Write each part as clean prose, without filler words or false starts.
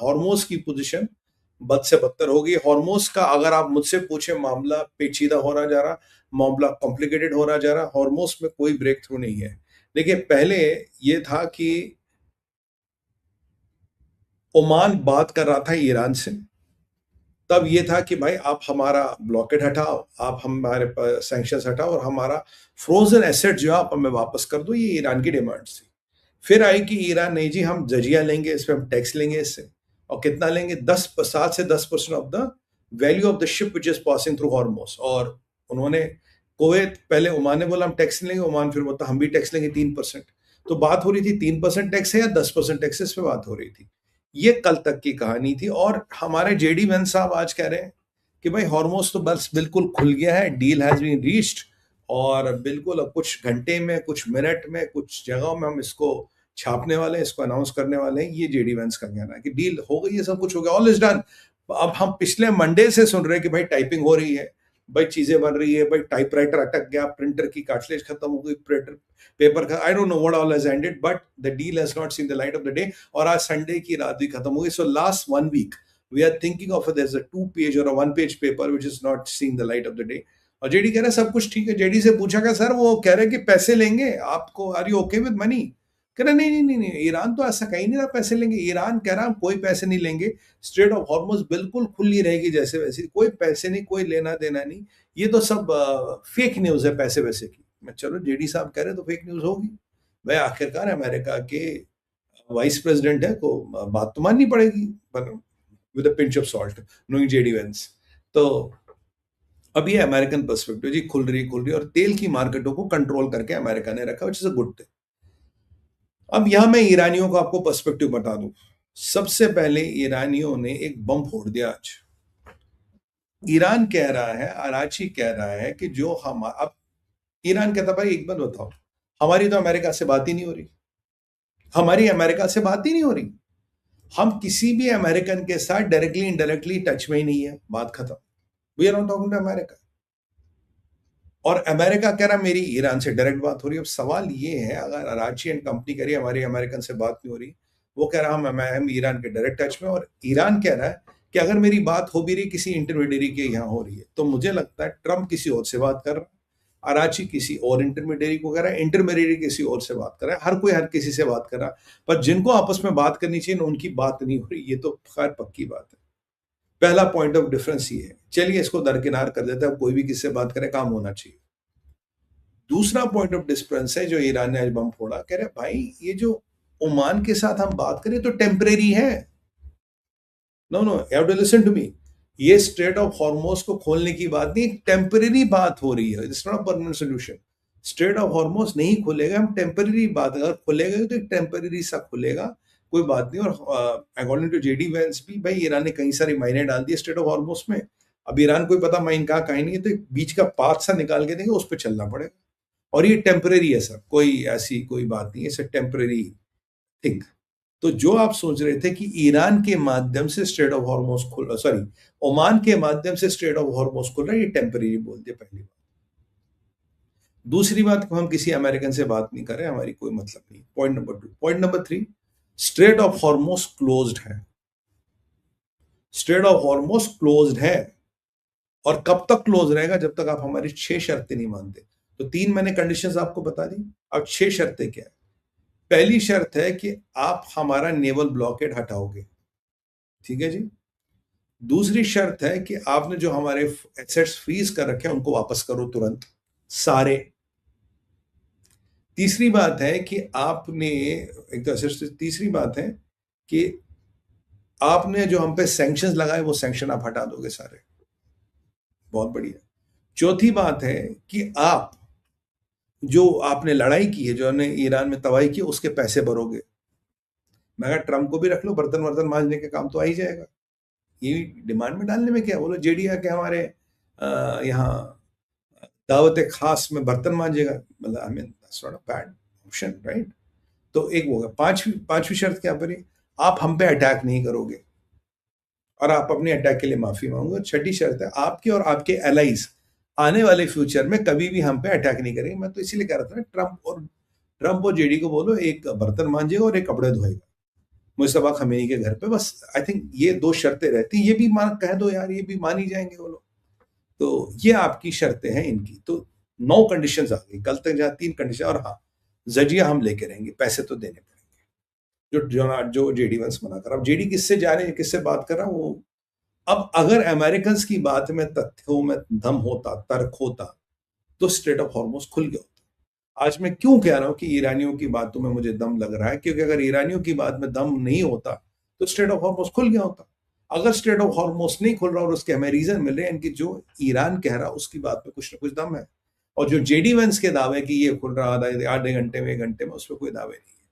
Hormoz की position बद से बदतर हो गई। हॉर्मोज का अगर आप मुझसे पूछे, मामला पेचीदा हो रहा जा रहा, मामला कॉम्प्लिकेटेड हो रहा जा रहा। हॉर्मोज में कोई ब्रेक थ्रू नहीं है। देखिए, पहले ये था कि ओमान बात कर रहा था ईरान से, तब ये था कि भाई आप हमारा ब्लॉकेड हटाओ, आप हमारे सैंक्शंस हटाओ और हमारा फ्रोजन एसेट जो है आप हमें वापस कर दो। ये ईरान की डिमांड्स थी। फिर आई कि ईरान, नहीं जी, हम जजिया लेंगे, इस पे हम टैक्स लेंगे इससे। और कितना लेंगे? 7 से 10% of the value of the ship which is passing through Hormuz. और उन्होंने कुवैत, पहले ओमान ने बोला हम टैक्स लेंगे, ओमान फिर बोलता हम भी टैक्स लेंगे 3%। तो बात हो रही थी 3% टैक्स है या 10% टैक्स है, इस पे बात हो रही थी। ये कल तक की कहानी थी। और हमारे जेडी वेंस साहब आज कह रहे हैं कि भाई हॉर्मोस तो बस बिल्कुल खुल गया है, डील हैज बीन रीच्ड, और बिल्कुल अब कुछ घंटे में, कुछ मिनट में, कुछ जगहों में हम इसको छापने वाले हैं, इसको अनाउंस करने वाले हैं। ये जेडी वेंस का कहना है कि डील हो गई है, सब कुछ हो गया, ऑल इज डन। अब हम पिछले मंडे से सुन रहे हैं कि भाई टाइपिंग हो रही है, भाई चीजें बन रही है, भाई टाइपराइटर अटक गया, प्रिंटर की कार्टलेज खत्म हो गई, प्रिंटर पेपर का, I don't know what all has ended, but the deal has not seen the light of the day. और आज संडे की रात भी खत्म हो गई। So last 1 week we are thinking of there is a 2 page और a 1 page paper which is not seeing the light of the day. और जेडी कह रहा है सब कुछ ठीक है। जेडी से पूछा गया, सर वो कह रहे हैं कि पैसे लेंगे आपको, are you okay with money? कह रहा नहीं नहीं नहीं नहीं, ईरान तो ऐसा कहीं नहीं रहा पैसे लेंगे। ईरान कह रहा हम कोई पैसे नहीं लेंगे, स्ट्रेट ऑफ हॉर्मुज बिल्कुल खुली रहेगी जैसे वैसे, कोई पैसे नहीं, कोई लेना देना नहीं। ये तो सब फेक न्यूज है पैसे वैसे की। मैं, चलो जेडी साहब कह रहे तो फेक न्यूज होगी भाई, आखिरकार अमेरिका के वाइस प्रेसिडेंट है, को बात तो माननी पड़ेगी, पर with a pinch of salt, knowing JD Vance. तो अब ये अमेरिकन पर्सपेक्टिव जी, खुल रही और तेल की मार्केटों को कंट्रोल करके अमेरिका ने रखा, which is a good thing. अब यहां मैं ईरानियों को आपको पर्सपेक्टिव बता दूं। सबसे पहले ईरानियों ने एक बम फोड़ दिया आज। ईरान कह रहा है, अराची कह रहा है कि जो हम, अब ईरान कहता भाई एक बात बताओ, हमारी तो अमेरिका से बात ही नहीं हो रही, हमारी अमेरिका से बात ही नहीं हो रही, हम किसी भी अमेरिकन के साथ डायरेक्टली इनडायरेक्टली टच में ही नहीं है, बात खत्म। We are not talking to America. और अमेरिका कह रहा मेरी ईरान से डायरेक्ट बात हो रही है। अब सवाल ये है, अगर अराची एंड कंपनी कह रही है हमारी अमेरिकन से बात नहीं हो रही, वो कह रहा हम ईरान के डायरेक्ट टच में, और ईरान कह रहा है कि अगर मेरी बात हो भी रही किसी इंटरमीडियरी के यहाँ हो रही है, तो मुझे लगता है ट्रंप किसी और से बात कर रहा है, अराची किसी और इंटरमीडियरी को कह रहा है, इंटरमीडियरी किसी और से बात कर रहा है, हर कोई हर किसी से बात कर रहा है, पर जिनको आपस में बात करनी चाहिए ना, उनकी बात नहीं हो रही। ये तो खैर पक्की बात है। पहला पॉइंट ऑफ डिफरेंस ये है। चलिए इसको दरकिनार कर देते हैं, कोई भी किससे बात करे, काम होना चाहिए। दूसरा पॉइंट ऑफ डिफरेंस है जो ईरान ने आज बम फोड़ा, कह रहे भाई ये जो ओमान के साथ हम बात करें तो टेम्परेरी है। No no, you have to listen to me. ये स्ट्रेट ऑफ हॉर्मोस को खोलने की बात नहीं, टेम्परेरी बात हो रही है, it's not a permanent solution. Strait of Hormuz नहीं खुलेगा, हम टेम्परेरी बात, अगर खुलेगा तो टेम्परेरी सा खुलेगा, कोई बात नहीं। और अकॉर्डिंग टू जेडी वेंस भी, भाई ईरान ने कई सारी माइने डाल दी स्ट्रेट ऑफ हॉर्मोस में। अब ईरान को पता माइन कहीं नहीं है, तो एक बीच का पाथ सा निकाल के देंगे, उस पर चलना पड़ेगा। और ये टेम्परेरी है सर, कोई ऐसी कोई बात नहीं है, इट्स टेम्परेरी थिंग। तो जो आप सोच रहे थे कि ईरान के माध्यम से स्ट्रेट ऑफ हॉर्मोस खुल, सॉरी, ओमान के माध्यम से स्ट्रेट ऑफ हॉर्मोस खुल रहा है, ये टेम्परेरी बोल दिया, पहली बात। दूसरी बात, हम किसी अमेरिकन से बात नहीं कर रहे, हमारी कोई मतलब नहीं। Point number 2। Point number 3, strait of Hormuz closed है। स्ट्रेट ऑफ हॉर्मोस क्लोज्ड है, और कब तक क्लोज रहेगा? जब तक आप हमारी 6 शर्तें नहीं मानते। तो 3 मैंने कंडीशंस आपको बता दी, अब 6 शर्तें क्या है? पहली शर्त है कि आप हमारा नेवल ब्लॉकेड हटाओगे, ठीक है जी। दूसरी शर्त है कि आपने जो हमारे एसेट्स फ्रीज कर रखे हैं उनको वापस करो तुरंत, सारे। तीसरी बात है कि आपने, एक तो एसेट्स, तीसरी बात है कि आपने जो हम पे सैंक्शंस लगाए वो सैंक्शन आप हटा दोगे सारे, बहुत बढ़िया। चौथी बात है कि आप जो आपने लड़ाई की है, जो हमने ईरान में तबाही की, उसके पैसे भरोगे। मैं कहा ट्रंप को भी रख लो, बर्तन वर्तन मांजने के काम तो आ ही जाएगा। ये डिमांड में डालने में क्या, बोलो जेडी आके हमारे यहाँ दावत खास में बर्तन मांजेगा, मतलब I mean that's not a bad option, right? तो एक वो, पांचवी शर्त क्या पड़ी? आप हम पे अटैक नहीं करोगे, और आप अपने अटैक के लिए माफी मांगोगे। छठी शर्त है, आपके और आपके एलाइज आने वाले फ्यूचर में कभी भी हम पे अटैक नहीं करेंगे। मैं तो इसीलिए कह रहा था ना, ट्रंप और जेडी को बोलो एक बर्तन मांजेगा और एक कपड़े धोएगा, मुस्तफा खमेनी के घर पे। बस आई थिंक ये दो शर्तें रहती, ये भी मान कह दो यार, ये भी मान ही जाएंगे वो लोग। तो ये आपकी शर्तें हैं इनकी। तो 9 कंडीशंस आ गई, कल तक जहाँ 3 कंडीशन, और हाँ जजिया हम लेके रहेंगे, पैसे तो देने पड़ेंगे। जो जेडी वंस मना कर, अब जेडी किससे जा रहे हैं, किससे बात कर रहा हूँ वो। अब अगर अमेरिकन की बात में तथ्यों में दम होता, तर्क होता, तो स्ट्रेट ऑफ हॉर्मोज खुल गया होता। आज मैं क्यों कह रहा हूं कि ईरानियों की बातों में मुझे दम लग रहा है, क्योंकि अगर ईरानियों की बात में दम नहीं होता तो स्ट्रेट ऑफ हॉर्मोज खुल गया होता। अगर स्ट्रेट ऑफ हॉर्मोज नहीं खुल रहा और उसके हमें रीजन मिल रहे हैं इनकी, जो ईरान कह रहा उसकी बात में कुछ ना कुछ दम है। और जो जेडी वेंस के दावे कि ये खुल रहा आधे घंटे में, 1 घंटे में, उस पर कोई दावे नहीं है।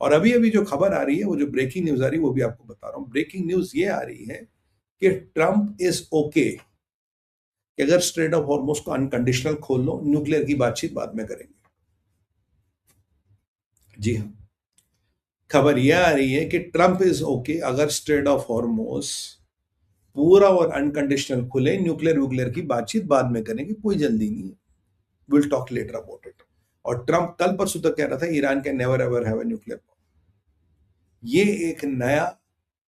और अभी अभी जो खबर आ रही है, वो जो ब्रेकिंग न्यूज आ रही है, वो भी आपको बता रहा हूँ। ब्रेकिंग न्यूज ये आ रही है कि ट्रंप इज ओके कि अगर स्ट्रेट ऑफ हॉर्मोज को अनकंडीशनल खोल लो, न्यूक्लियर की बातचीत बाद में करेंगे। जी हाँ, खबर यह आ रही है कि ट्रंप इज ओके अगर स्ट्रेट ऑफ हॉर्मोज पूरा और अनकंडीशनल खुले, न्यूक्लियर व्यूक्लियर की बातचीत बाद में करेंगे, कोई जल्दी नहीं है, will talk later about it. और ट्रंप कल परसों तक कह रहा था Iran can never ever have a nuclear bomb. ये एक नया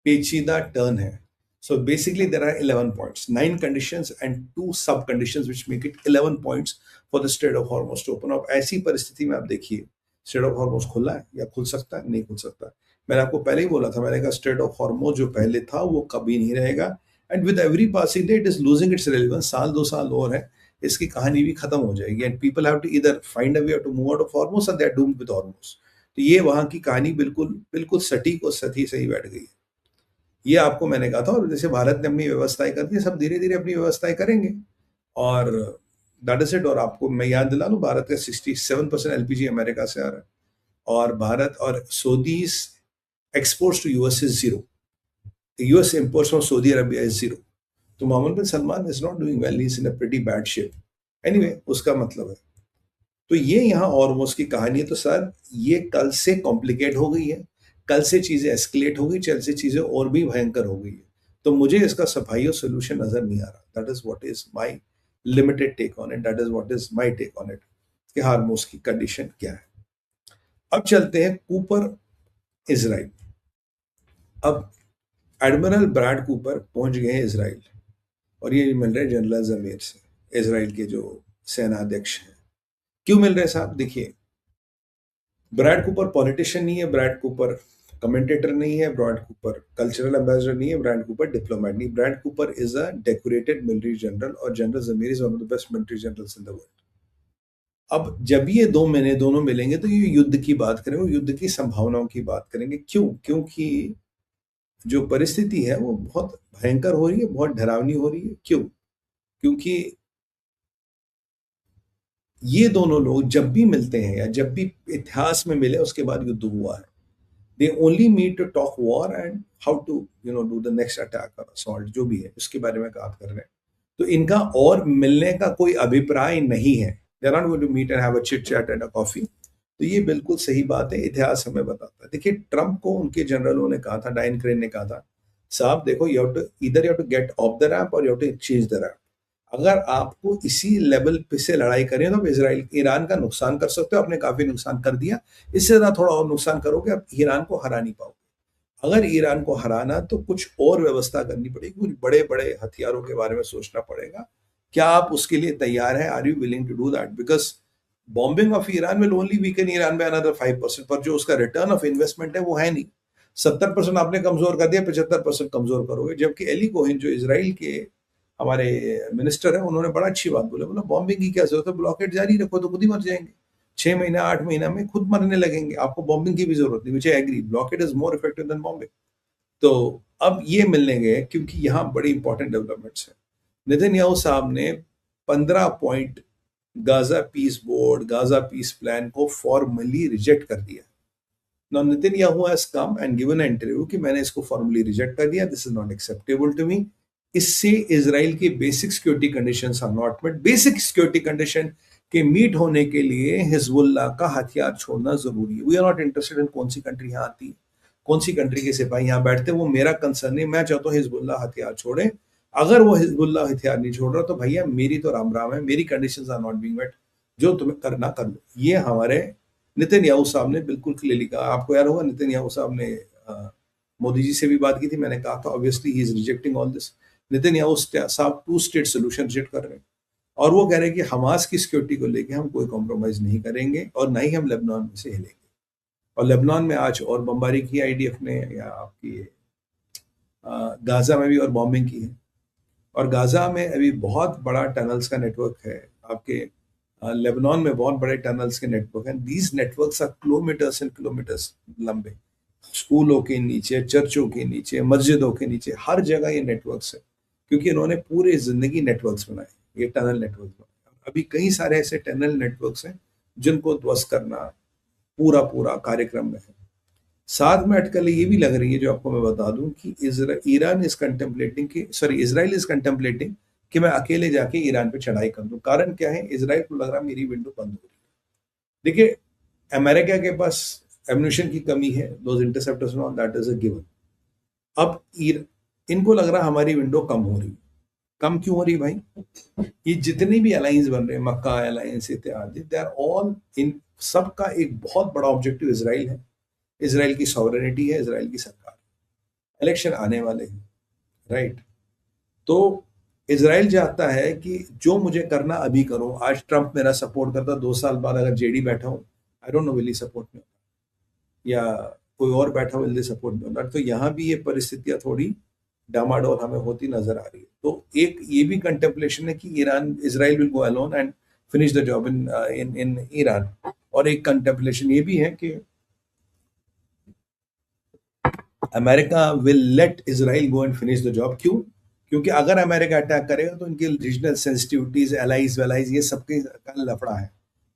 पेचीदा टर्न है। So basically there are 11 points, 9 conditions and 2 sub conditions which make it 11 points for the Strait of Hormuz to open up। ऐसी परिस्थिति में आप देखिए, स्ट्रेट ऑफ हॉर्मोज खुला है या खुल सकता है, नहीं खुल सकता। मैंने आपको पहले ही बोला था, मैंने कहा स्ट्रेट ऑफ हॉर्मोज जो पहले था वो कभी नहीं रहेगा, and with every passing day it is losing its relevance. साल 2 साल और है, इसकी कहानी भी खत्म हो जाएगी, and people have to either find a way to move out of Hormuz और they are doomed with Hormuz. तो ये वहां की कहानी बिल्कुल बिल्कुल सटीक और सही बैठ गई है। ये आपको मैंने कहा था। और जैसे भारत ने अपनी व्यवस्थाएं कर दी, सब धीरे धीरे अपनी व्यवस्थाएं करेंगे, और दैट इज इट। और आपको मैं याद दिला दूं, भारत का 67% एलपीजी अमेरिका से आ रहा है, और भारत और Saudis exports to US is zero, US imports from Saudi Arabia is zero. तो Mohammed bin Salman is not doing well, he is in a pretty bad shape. Anyway, उसका मतलब है। तो ये यहाँ हॉर्मोज की कहानी है। तो सर ये कल से कॉम्प्लिकेट हो गई है, कल से चीजें एस्केलेट हो गई, कल से चीजें और भी भयंकर हो गई है। तो मुझे इसका सफाई और सोल्यूशन नजर नहीं आ रहा। That is what is my limited take on it, that is what is my take on it, कि हार्मोज की कंडीशन क्या है। अब चलते हैं कूपर, इजराइल। अब एडमिरल ब्रैड कूपर पहुंच गए हैं इजराइल, और ये मिल रहे जनरल जमीर से, इजराइल के जो सेनाध्यक्ष हैं। क्यों मिल रहे साहब? देखिए, ब्रैड कूपर पॉलिटिशियन नहीं है, ब्रैड कूपर कमेंटेटर नहीं है, ब्रैड कूपर कल्चरल एम्बेसडर नहीं है, ब्रैड कूपर डिप्लोमेट नहीं। Brad Cooper is a decorated military general, और general Zameer is one of the best military generals in the world. अब जब ये दोनों मिलेंगे तो ये युद्ध की बात करेंगे, युद्ध की संभावनाओं की बात करेंगे। क्यों? क्योंकि जो परिस्थिति है वो बहुत भयंकर हो रही है, बहुत डरावनी हो रही है। क्यों? क्योंकि ये दोनों लोग जब भी मिलते हैं, या जब भी इतिहास में मिले, उसके बाद युद्ध हुआ है। They only meet to talk war and how to do the next attack or assault, जो भी है उसके बारे में बात कर रहे हैं। तो इनका और मिलने का कोई अभिप्राय नहीं है। They are not going to meet and have a chit chat and a coffee। तो ये बिल्कुल सही बात है, इतिहास हमें बताता है। देखिए, ट्रंप को उनके जनरलों ने कहा था, डाइन क्रेन ने कहा था, साहब देखो, you have to either you have to get off the ramp और you have to change the ramp. अगर आपको इसी लेवल पे से लड़ाई करें तो आप इसराइल ईरान का नुकसान कर सकते हो। आपने काफी नुकसान कर दिया, इससे ज्यादा थोड़ा और नुकसान करोगे, आप ईरान को हरा नहीं पाओगे। अगर ईरान को हराना तो कुछ और व्यवस्था करनी पड़ेगी, कुछ बड़े बड़े हथियारों के बारे में सोचना पड़ेगा। क्या आप उसके लिए तैयार हैं? Are you willing to do that? Because bombing of Iran will only weaken Iran by another 5%, पर जो उसका रिटर्न ऑफ इन्वेस्टमेंट है वो है नहीं। 70% आपने कमजोर कर दिया, 75% कमजोर करोगे। जबकि एली कोहेन, जो इसराइल के हमारे मिनिस्टर है, उन्होंने बड़ा अच्छी बात बोला, बोला बॉम्बिंग की क्या जरूरत है, ब्लॉकेट जारी रखो तो खुद ही मर जाएंगे। 6 महीना 8 महीना में खुद मरने लगेंगे, आपको बॉम्बिंग की भी जरूरत नहीं। Which I agree, blockade is more effective than bombing. तो अब ये मिलने गए, क्योंकि यहाँ बड़ी इंपॉर्टेंट डेवलपमेंट्स है। नेतन्याहू साहब ने 15 point Gaza peace board, Gaza peace plan को फॉर्मली रिजेक्ट कर दिया। Now Netanyahu has come and given an interview कि मैंने इसको फॉर्मली रिजेक्ट कर दिया, this is not acceptable to me. इससे इजराइल की basic security conditions are not met. Basic security condition के मीट होने के लिए हिजबुल्लाह का हथियार छोड़ना जरूरी है। We are not interested in कौन सी कंट्री यहाँ आती है, कौन सी कंट्री के सिपाही यहाँ बैठते, वो मेरा कंसर्न नहीं। मैं चाहता हूँ हिजबुल्लाह हथियार छोड़े। अगर वो हिजबुल्लाह हथियार नहीं छोड़ रहा तो भैया मेरी तो राम राम है, मेरी conditions are not being met, जो तुम्हें करना कर लो। ये हमारे नेतन्याहू साहब ने बिल्कुल क्लियरली कहा। आपको याद होगा नेतन्याहू साहब ने मोदी जी से भी बात की थी, मैंने कहा था obviously he is rejecting all this. Netanyahu साहब टू स्टेट सोल्यूशन रिजेक्ट कर रहे हैं, और वो कह रहे हैं कि हमास की सिक्योरिटी को लेके हम कोई कॉम्प्रोमाइज नहीं करेंगे और ना ही हम लेबनान में से हिलेंगे। और लेबनान में आज और बमबारी की आईडीएफ ने, या आपकी गाजा में भी और बॉम्बिंग की है। और गाजा में अभी बहुत बड़ा टनल्स का नेटवर्क है, आपके लेबनान में बहुत बड़े टनल्स के नेटवर्क हैं। These networks are kilometres and kilometres लंबे, स्कूलों के नीचे, चर्चों के नीचे, मस्जिदों के नीचे, हर जगह ये नेटवर्क्स है, क्योंकि इन्होंने पूरे जिंदगी नेटवर्क्स बनाए, ये टनल नेटवर्क बनाए। अभी कई सारे ऐसे टनल नेटवर्क्स हैं जिनको ध्वस्त करना पूरा पूरा कार्यक्रम में है। साथ में अटकल ये भी लग रही है, जो आपको मैं बता दूं, कि ईरान इज कंटेम्पलेटिंग कि सॉरी इजराइल इज कंटेम्पलेटिंग कि मैं अकेले जाके ईरान पे चढ़ाई कर दूं। कारण क्या है, इजराइल को लग रहा है मेरी विंडो बंद हो रही है। देखिए, अमेरिका के पास एम्यूनिशन की कमी है, those interceptors on that is a given. अब इनको लग रहा है हमारी विंडो कम हो रही है। कम क्यों हो रही भाई? ये जितने भी अलायंस बन रहे हैं, मक्का अलायंस इत्यादि, दे आर ऑल इन, सबका एक बहुत बड़ा ऑब्जेक्टिव इसराइल है, इसराइल की सॉवरेनिटी है, इसराइल की सरकार। इलेक्शन आने वाले हैं, राइट? तो इसराइल चाहता है कि जो मुझे करना अभी करो। आज ट्रंप मेरा सपोर्ट करता, 2 साल बाद अगर जेडी बैठा हूं, आई don't no will he support me, या कोई और बैठा विल दे सपोर्ट मी। तो यहाँ भी ये परिस्थितियां थोड़ी डामाडोल हमें होती नजर आ रही है। तो एक ये भी कंटेम्पलेशन है कि Iran, Israel will go alone and finish the job in in in Iran. और एक कंटेम्पलेशन ये भी है कि America will let Israel go and finish the job. क्यों? क्योंकि अगर अमेरिका अटैक करेगा तो इनकी रीजनल सेंसिटिविटीज, एलाइज वेलाइज, ये सबके का लफड़ा है।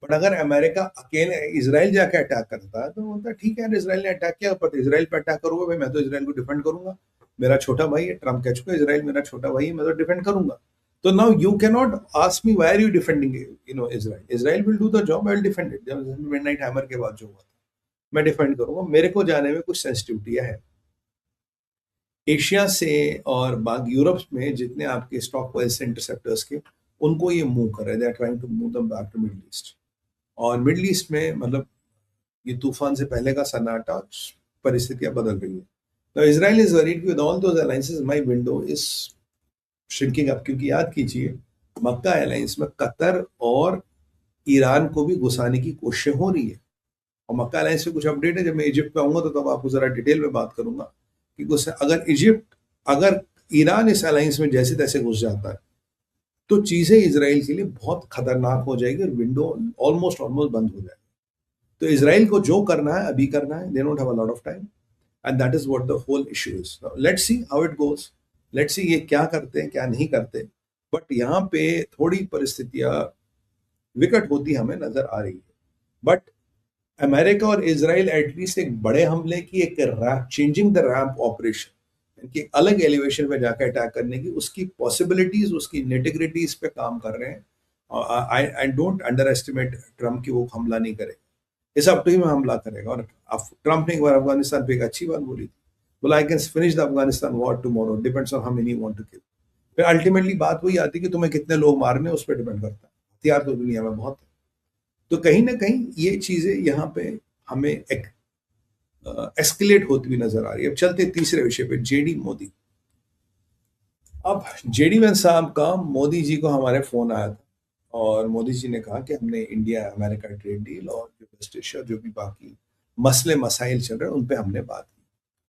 बट अगर अमेरिका अकेले इसराइल जाके अटैक करता है तो बोलता है ठीक है यार, इसराइल ने अटैक किया, पर इसराइल पे अटैक करूंगा भाई, मैं तो इसराइल को डिफेंड करूंगा, मेरा छोटा भाई है। ट्रम्प कह चुका है इसराइल मेरा छोटा भाई है, मैं तो डिफेंड करूंगा। तो now you can not ask me why are you defending Israel. Israel will do the job, I will defend it. Midnight hammer के बाद जो हुआ था, मैं डिफेंड करूंगा। मेरे को जाने में कुछ सेंसिटिविटियां है। एशिया से और बाकी यूरोप में जितने आपके स्टॉक वेल्स इंटरसेप्टर्स के, उनको ये मूव कर रहे हैं, they are trying to move them back to Middle East. और मिडिल ईस्ट में मतलब ये तूफान से पहले का सन्नाटा, परिस्थितियां बदल रही है। तो Israel is worried with all those alliances my window is shrinking up. क्योंकि याद कीजिए, मक्का अलायंस में कतर और ईरान को भी घुसाने की कोशिश हो रही है। और मक्का अलायंस में कुछ अपडेट है, जब मैं इजिप्ट पे आऊंगा तो तब आपको जरा डिटेल में बात करूंगा कि अगर ईरान इस अलायंस में जैसे तैसे घुस जाता है तो चीजें इसराइल के लिए बहुत खतरनाक हो जाएगी और विंडो ऑलमोस्ट बंद हो जाएगी। तो इसराइल को जो करना है अभी करना है, they don't have a lot of time, and that is what the whole issue is. Let's see how it goes, let's see ये क्या करते हैं क्या नहीं करते। बट यहाँ पे थोड़ी परिस्थितियां विकट होती हमें नजर आ रही है। बट अमेरिका और इसराइल एटलीस्ट एक बड़े हमले की, एक चेंजिंग द रैंप ऑपरेशन, कि अलग एलिवेशन पे जाकर अटैक करने की, उसकी पॉसिबिलिटीज, उसकी नेटिग्रिटीज पे काम कर रहे हैं। I don't under estimate Trump की वो हमला नहीं करेगा, इस हफ्ते ही में हमला करेगा। और ट्रम्प ने एक बार अफगानिस्तान पे एक अच्छी बात बोली थी, बोला I can finish the Afghanistan war tomorrow, depends on how many want to kill. फिर अल्टीमेटली बात वही आती है कि तुम्हें कितने लोग मारने, उस पर डिपेंड करता है। हथियार तो दुनिया में बहुत है। तो कहीं ना कहीं ये चीजें यहाँ पे हमें एक एस्केलेट होती हुई नजर आ रही है। अब चलते तीसरे विषय पे, जेडी मोदी। अब जेडी वैंस साहब का मोदी जी को हमारे फोन आया था और मोदी जी ने कहा कि हमने इंडिया अमेरिका ट्रेड डील और जो वेस्ट एशिया जो भी बाकी मसले मसाइल चल रहे हैं उन पे हमने बात